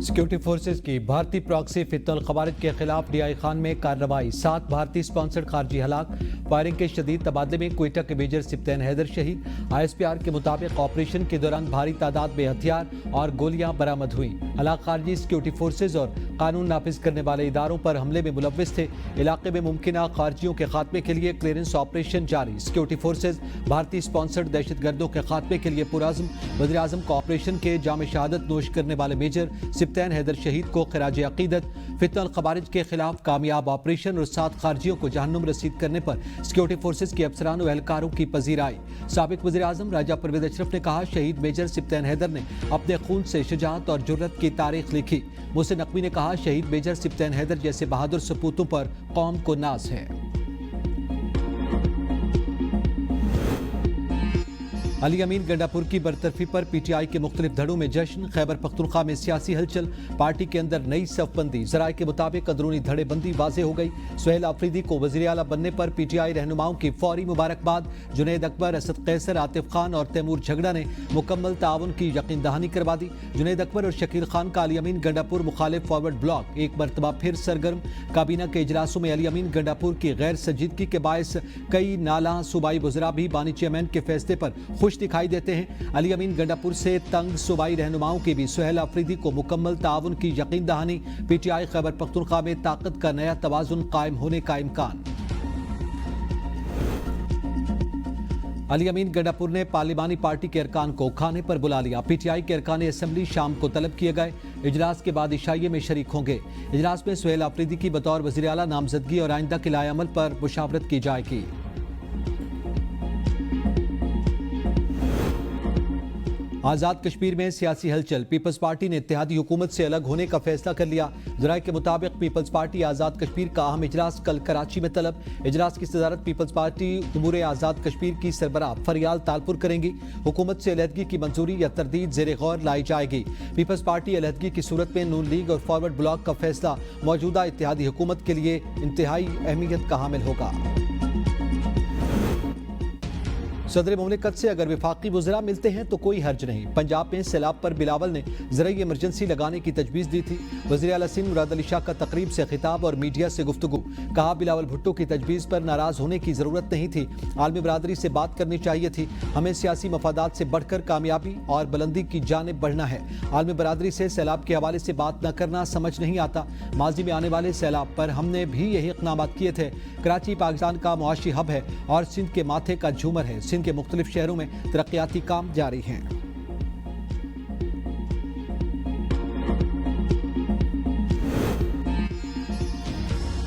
Security forces की भारतीय proxy फितुल खवारिज के खिलाफ डीआई खान में कार्रवाई। 7 भारतीय स्पॉन्सर्ड खारजी हलाक। फायरिंग के शदीद तबादले में क्वेटा के मेजर सिप्तैन हैदर शहीद। आईएसपीआर के मुताबिक ऑपरेशन के दौरान भारी तादाद में हथियार और गोलियां बरामद हुई। हलाक खारजी सिक्योरिटी फोर्सेज और कानून नाफिज करने वाले इदारों पर हमले में मुलव्विस थे। इलाके में मुमकिन खारजियों के खात्मे के लिए क्लियरेंस ऑपरेशन जारी। सिक्योरिटी फोर्सेज भारतीय स्पॉन्सर्ड दहशतगर्दों के खात्मे के लिए पुरअज़्म। वज़ीर आज़म को ऑपरेशन के जाम शहादत नोश करने वाले मेजर सिप्तैन हैदर शहीद को खिराज अकीदत। फितुल खवारिज के खिलाफ कामयाब ऑपरेशन और 7 खारजियों को जहन्नुम रसीद करने पर सिक्योरिटी फोर्सेज के अफसरान और एहलकारों की पजीराई। साबिक वज़ीर आज़म राजा परवेज अशरफ ने कहा, शहीद मेजर सिप्तैन हैदर ने अपने खून से शुजाअत और जुर्रत की तारीख लिखी। मोहसिन नकवी ने कहा, शहीद मेजर सिप्तैन हैदर जैसे बहादुर सपूतों पर कौम को नाज है। अली अमीन गंडापुर की बरतरफी पर पीटीआई के मुख्तलिफ धड़ों में जश्न। खैबर पख्तूनख्वा में सियासी हलचल। पार्टी के अंदर नई सफबंदी। जराये के मुताबिक अंदरूनी धड़ेबंदी वाज़े हो गई। सुहेल आफरीदी को वज़ीर आला बनने पर पीटीआई रहनुमाओं की फौरी मुबारकबाद। जुनैद अकबर, असद कैसर, आतिफ खान और तैमूर झगड़ा ने मुकम्मल ताउन की यकीन दहानी करवा दी। जुनैद अकबर और शकील खान का अली अमीन गंडापुर मुखालिफ फॉरवर्ड ब्लॉक एक मरतबा फिर सरगर्म। काबीना के इजलासों में अली अमीन गंडापुर की गैर संजीदगी के बायस कई नाला सूबाई वज़रा भी बानी चेयरमैन के फैसले पर खुश दिखाई देते हैं। अली अमीन गंडापुर से तंग सूबाई रहनुमाओं की भी सुहेल आफरीदी को मुकम्मल ताउन की यकीन दहानी। पीटीआई खैबर पख्तूनख्वा में ताकत का नया तवाज़ुन कायम होने का इम्कान। अली अमीन गंडापुर ने पार्लिमानी पार्टी के अरकान को खाने पर बुला लिया। पीटीआई के अरकान असम्बली शाम को तलब किए गए। इजलास के बाद इशाइये में शरीक होंगे। इजलास में सुहेल आफरीदी की बतौर वज़ीर आला नामजदगी और आइंदा के लाए अमल पर मुशावरत की जाएगी। आज़ाद कश्मीर में सियासी हलचल। पीपल्स पार्टी ने इत्तेहादी हुकूमत से अलग होने का फैसला कर लिया। ज़राए के मुताबिक पीपल्स पार्टी आज़ाद कश्मीर का अहम इजलास कल कराची में तलब। इजलास की सदारत पीपल्स पार्टी उमूर आज़ाद कश्मीर की सरबराह फरियाल तालपुर करेंगी। हुकूमत से अलहदगी की मंजूरी या तरदीद ज़ेर गौर लाई जाएगी। पीपल्स पार्टी अलहदगी की सूरत में नून लीग और फॉरवर्ड ब्लॉक का फैसला मौजूदा इत्तेहादी हुकूमत के लिए इंतहाई अहमियत का हामिल होगा। सदर मुमलिकत से अगर विफाकी वज़रा मिलते हैं तो कोई हर्ज नहीं। पंजाब में सैलाब पर बिलावल ने ज़राई इमरजेंसी लगाने की तजवीज़ दी थी। वज़ीर आला सिंध मुराद अली शाह का तकरीब से खिताब और मीडिया से गुफ्तगू। कहा, बिलावल भुट्टो की तजवीज़ पर नाराज़ होने की ज़रूरत नहीं थी। आलमी बरादरी से बात करनी चाहिए थी। हमें सियासी मफादात से बढ़कर कामयाबी और बुलंदी की जानिब बढ़ना है। आलमी बरादरी से सैलाब के हवाले से बात न करना समझ नहीं आता। माजी में आने वाले सैलाब पर हमने भी यही इक़दामात किए थे। कराची पाकिस्तान का मुआशी हब है और सिंध के माथे का झूमर है। सिंध के मुख्तलिफ शहरों में तरक्याती काम जारी हैं।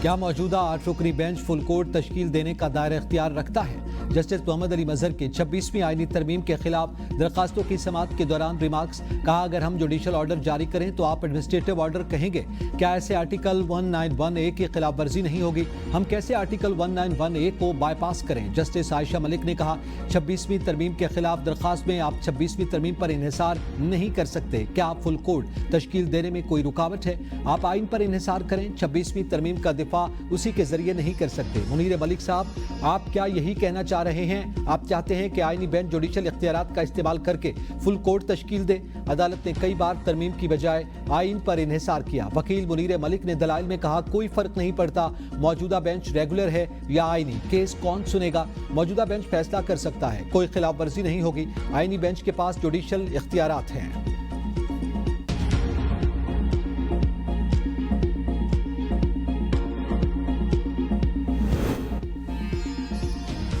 क्या मौजूदा 8 रुकनी बेंच फुल कोर्ट तश्कील देने का दायरा इख्तियार रखता है? जस्टिस मोहम्मद अली मजहर की 26वीं आईनी तरमीम के खिलाफ दरखास्तों की समाअत के दौरान रिमार्क्स। कहा, अगर हम जुडिशल ऑर्डर जारी करें तो आप एडमिनिस्ट्रेटिव ऑर्डर कहेंगे। क्या ऐसे आर्टिकल 191A की खिलाफ वर्जी नहीं होगी? हम कैसे आर्टिकल 191A को बाईपास करें? जस्टिस आयशा मलिक ने कहा, 26वीं तरमीम के खिलाफ दरखास्त में आप 26वीं तरमीम पर इन्हिसार नहीं कर सकते। क्या आप फुल कोर्ट तश्कील देने में कोई रुकावट है? आप आइन पर इन्हिसार करें। 26वीं तरमीम का दिफा उसी के जरिए नहीं कर सकते। मुनीर मलिक साहब, आप क्या यही कहना चाह रहे हैं? आप चाहते हैं कि आईनी बेंच जुडिशल इख्तियारात का इस्तेमाल करके फुल कोर्ट तश्कील दे? अदालत ने कई बार तरमीम की बजाय आइन पर इन्हिसार किया। वकील मुनीर मलिक ने दलाइल में कहा, कोई फर्क नहीं पड़ता मौजूदा बेंच रेगुलर है या आईनी, केस कौन सुनेगा? मौजूदा बेंच फैसला कर सकता है, कोई खिलाफ वर्जी नहीं होगी। आईनी बेंच के पास जुडिशल इख्तियारात हैं।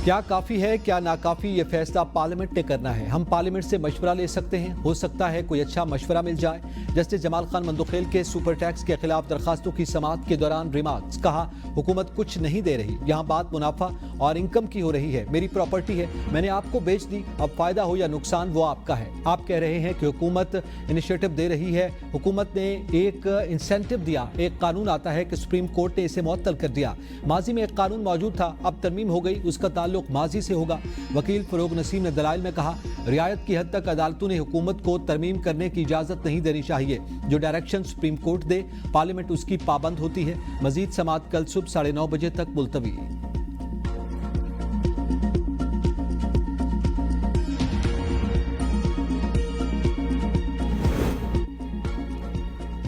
क्या काफ़ी है, क्या नाकाफ़ी, ये फैसला पार्लियामेंट ने करना है। हम पार्लियामेंट से मशवरा ले सकते हैं, हो सकता है कोई अच्छा मशवरा मिल जाए। जस्टिस जमाल खान मंदुखेल के सुपर टैक्स के खिलाफ दरखास्तों की समाअत के दौरान रिमार्क्स। कहा, हुकूमत कुछ नहीं दे रही, यहाँ बात मुनाफा और इनकम की हो रही है। मेरी प्रॉपर्टी है, मैंने आपको बेच दी, अब फायदा हो या नुकसान वो आपका है। आप कह रहे हैं कि हुकूमत इनिशिएटिव दे रही है। हुकूमत ने एक इंसेंटिव दिया, एक कानून आता है कि सुप्रीम कोर्ट ने इसे मुअत्तल कर दिया। माजी में एक कानून मौजूद था, अब तरमीम हो गई, उसका ताल्लुक माजी से होगा। वकील फरोग नसीम ने दलाइल में कहा, रियायत की हद तक अदालतों ने हुकूमत को तरमीम करने की इजाजत नहीं देनी चाहिए। जो डायरेक्शन सुप्रीम कोर्ट दे, पार्लियामेंट उसकी पाबंद होती है। मजीद समाअत कल सुबह 9:30 बजे तक मुलतवी।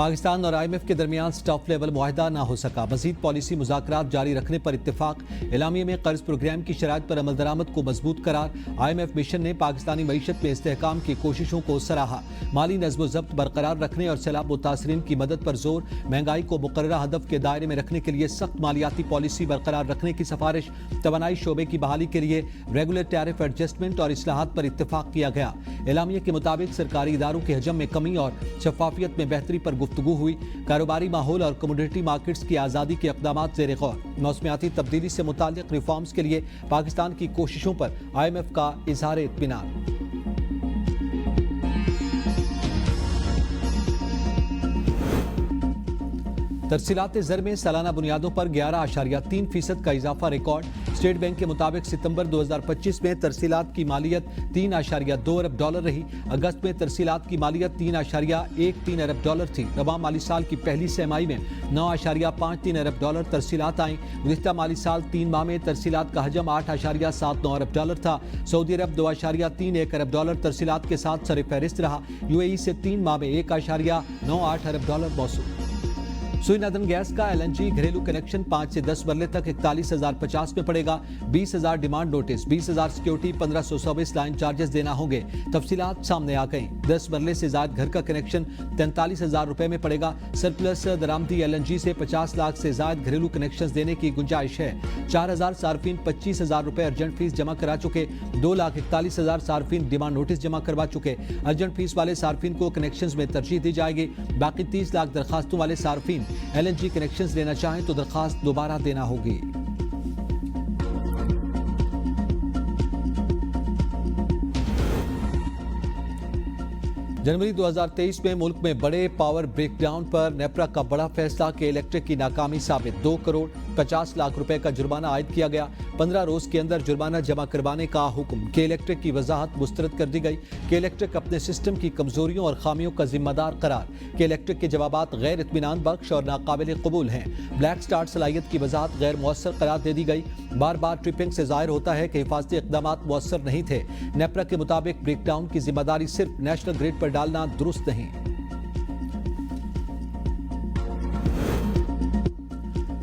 پاکستان اور IMF کے درمیان سٹاف لیول معاہدہ نہ ہو سکا، مزید پالیسی مذاکرات جاری رکھنے پر اتفاق۔ اعلامیے میں قرض پروگرام کی شرائط پر عمل درآمد کو مضبوط قرار۔ IMF مشن نے پاکستانی معیشت میں استحکام کی کوششوں کو سراہا، مالی نظم و ضبط برقرار رکھنے اور سیلاب متاثرین کی مدد پر زور، مہنگائی کو مقررہ ہدف کے دائرے میں رکھنے کے لیے سخت مالیاتی پالیسی برقرار رکھنے کی سفارش، توانائی شعبے کی بحالی کے لیے ریگولر ٹیرف ایڈجسٹمنٹ اور اصلاحات پر اتفاق کیا گیا۔ اعلامیے کے مطابق سرکاری اداروں کے حجم میں کمی اور شفافیت میں بہتری پر گفتگو ہوئی، کاروباری ماحول اور کموڈیٹی مارکیٹس کی آزادی کے اقدامات زیر غور، موسمیاتی تبدیلی سے متعلق ریفارمز کے لیے پاکستان کی کوششوں پر IMF کا اظہار اطمینان۔ ترسیلات زر میں سالانہ بنیادوں پر 11.3% کا اضافہ ریکارڈ۔ اسٹیٹ بینک کے مطابق ستمبر 2025 میں ترسیلات کی مالیت $3.2 ارب رہی۔ اگست میں ترسیلات کی مالیت $3.13 ارب تھی۔ رواں مالی سال کی پہلی سہ ماہی میں $9.53 ارب ترسیلات آئیں۔ گزشتہ مالی سال 3 ماہ میں ترسیلات کا حجم $8.79 ارب تھا۔ سعودی عرب $2.31 ارب ترسیلات کے ساتھ سر فہرست رہا۔ UAE سے 3 ماہ میں $1.98 ارب موصول۔ سوئی ندن گیس کا LNG گھریلو کنیکشن 5 سے 10 مرلے تک 41,050 میں پڑے گا۔ 20,000 demand notice, 20,000 security, 1,524 line charges دینا ہوں گے۔ تفصیلات سامنے آ گئیں۔ 10 مرلے سے زائد گھر کا کنیکشن 43,000 روپے میں پڑے گا۔ سرپلس درآمدی LNG سے 50 لاکھ سے زائد گھریلو کنیکشنز دینے کی گنجائش ہے۔ 4,000 صارفین 25,000 روپے ارجنٹ فیس جمع کرا چکے۔ 2,41,000 صارفین ڈیمانڈ نوٹس جمع کروا چکے۔ ارجنٹ فیس والے صارفین کو کنیکشنز میں ترجیح دی جائے گی۔ باقی 30 لاکھ درخواستوں والے صارفین LNG کنیکشنز لینا چاہیں تو درخواست دوبارہ دینا ہوگی۔ جنوری 2023 میں ملک میں بڑے پاور بریک ڈاؤن پر نیپرا کا بڑا فیصلہ کہ الیکٹرک کی ناکامی ثابت، 2 کروڑ 50 لاکھ روپے کا جرمانہ عائد کیا گیا۔ 15 روز کے اندر جرمانہ جمع کروانے کا حکم۔ کہ الیکٹرک کی وضاحت مسترد کر دی گئی کہ الیکٹرک اپنے سسٹم کی کمزوریوں اور خامیوں کا ذمہ دار قرار۔ کہ الیکٹرک کے جوابات غیر اطمینان بخش اور ناقابل قبول ہیں۔ بلیک سٹارٹ صلاحیت کی وضاحت غیر مؤثر قرار دے دی گئی۔ بار بار ٹرپنگ سے ظاہر ہوتا ہے کہ حفاظتی اقدامات مؤثر نہیں تھے۔ نیپرا کے مطابق بریک ڈاؤن کی ذمہ داری صرف نیشنل گریڈ پر ڈالنا درست نہیں۔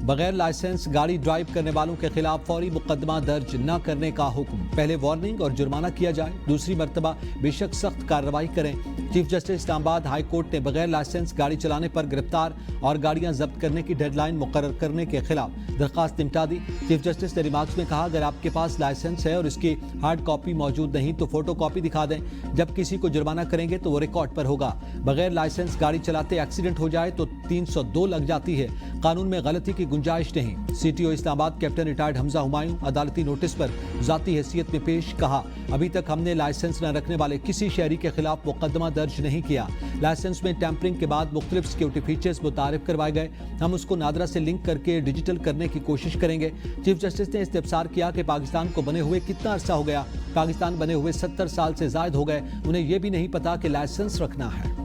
بغیر لائسنس گاڑی ڈرائیو کرنے والوں کے خلاف فوری مقدمہ درج نہ کرنے کا حکم۔ پہلے وارننگ اور جرمانہ کیا جائے، دوسری مرتبہ بے شک سخت کارروائی کریں۔ چیف جسٹس اسلام آباد ہائی کورٹ نے بغیر لائسنس گاڑی چلانے پر گرفتار اور گاڑیاں ضبط کرنے کی ڈیڈ لائن مقرر کرنے کے خلاف درخواست نمٹا دی۔ چیف جسٹس نے ریمارکس میں کہا، اگر آپ کے پاس لائسنس ہے اور اس کی ہارڈ کاپی موجود نہیں تو فوٹو کاپی دکھا دیں۔ جب کسی کو جرمانہ کریں گے تو وہ ریکارڈ پر ہوگا۔ بغیر لائسنس گاڑی چلاتے ایکسیڈنٹ ہو جائے تو 302 لگ جاتی ہے۔ قانون میں غلطی کی گنجائش نہیں۔ CTO اسلام آباد کیپٹن ریٹائرڈ حمزہ ہمایوں عدالتی نوٹس پر ذاتی حیثیت میں پیش، کہا ابھی تک ہم نے لائسنس نہ رکھنے والے کسی شہری کے خلاف مقدمہ درج نہیں کیا۔ لائسنس میں ٹیمپرنگ کے بعد مختلف سیکیورٹی فیچرز متعارف کروائے گئے، ہم اس کو نادرا سے لنک کر کے ڈیجیٹل کرنے کی کوشش کریں گے۔ چیف جسٹس نے استفسار کیا کہ پاکستان کو بنے ہوئے کتنا عرصہ ہو گیا؟ پاکستان بنے ہوئے 70 سال سے زائد ہو گئے، انہیں یہ بھی نہیں پتا کہ لائسنس رکھنا ہے۔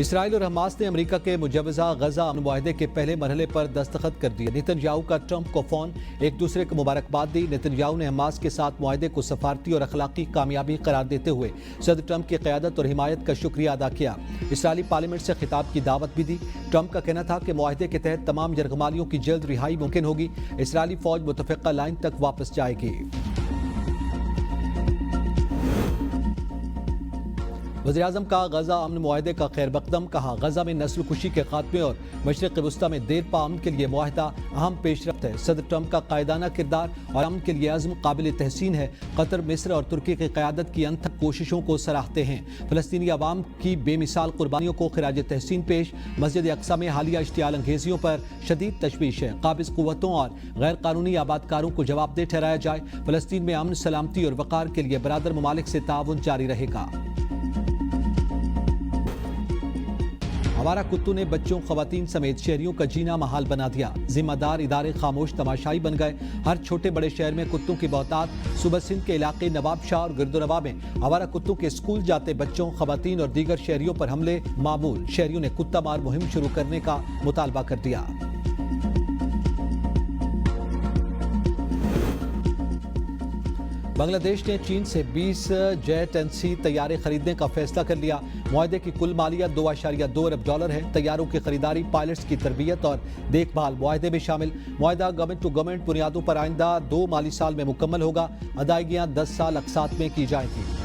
اسرائیل اور حماس نے امریکہ کے مجوزہ غزہ امن معاہدے کے پہلے مرحلے پر دستخط کر دیے۔ نیتن یاہو کا ٹرمپ کو فون، ایک دوسرے کو مبارکباد دی۔ نیتن یاہو نے حماس کے ساتھ معاہدے کو سفارتی اور اخلاقی کامیابی قرار دیتے ہوئے صدر ٹرمپ کی قیادت اور حمایت کا شکریہ ادا کیا۔ اسرائیلی پارلیمنٹ سے خطاب کی دعوت بھی دی۔ ٹرمپ کا کہنا تھا کہ معاہدے کے تحت تمام یرغمالیوں کی جلد رہائی ممکن ہوگی۔ اسرائیلی فوج متفقہ لائن تک واپس جائے گی۔ وزیراعظم کا غزہ امن معاہدے کا خیر مقدم، کہا غزہ میں نسل کشی کے خاتمے اور مشرق وسطی میں دیر پا امن کے لیے معاہدہ اہم پیش رفت ہے۔ صدر ٹرمپ کا قائدانہ کردار اور امن کے لیے عزم قابل تحسین ہے۔ قطر، مصر اور ترکی کی قیادت کی انتھک کوششوں کو سراہتے ہیں۔ فلسطینی عوام کی بے مثال قربانیوں کو خراج تحسین پیش۔ مسجد اقصی میں حالیہ اشتعال انگیزیوں پر شدید تشویش ہے۔ قابض قوتوں اور غیر قانونی آبادکاروں کو جواب دہ ٹھہرایا جائے۔ فلسطین میں امن، سلامتی اور وقار کے لیے برادر ممالک سے تعاون جاری رہے گا۔ آوارہ کتوں نے بچوں، خواتین سمیت شہریوں کا جینا محال بنا دیا۔ ذمہ دار ادارے خاموش تماشائی بن گئے۔ ہر چھوٹے بڑے شہر میں کتوں کی بہتات۔ صوبہ سندھ کے علاقے نواب شاہ اور گردونواں میں آوارہ کتوں کے اسکول جاتے بچوں، خواتین اور دیگر شہریوں پر حملے معمول۔ شہریوں نے کتا مار مہم شروع کرنے کا مطالبہ کر دیا۔ بنگلہ دیش نے چین سے 20 جیٹ NC طیارے خریدنے کا فیصلہ کر لیا۔ معاہدے کی کل مالیت $2.2 ارب ہے۔ طیاروں کی خریداری، پائلٹس کی تربیت اور دیکھ بھال معاہدے میں شامل۔ معاہدہ گورنمنٹ ٹو گورنمنٹ بنیادوں پر آئندہ 2 مالی سال میں مکمل ہوگا۔ ادائیگیاں 10 سال اقساط میں کی جائیں گی۔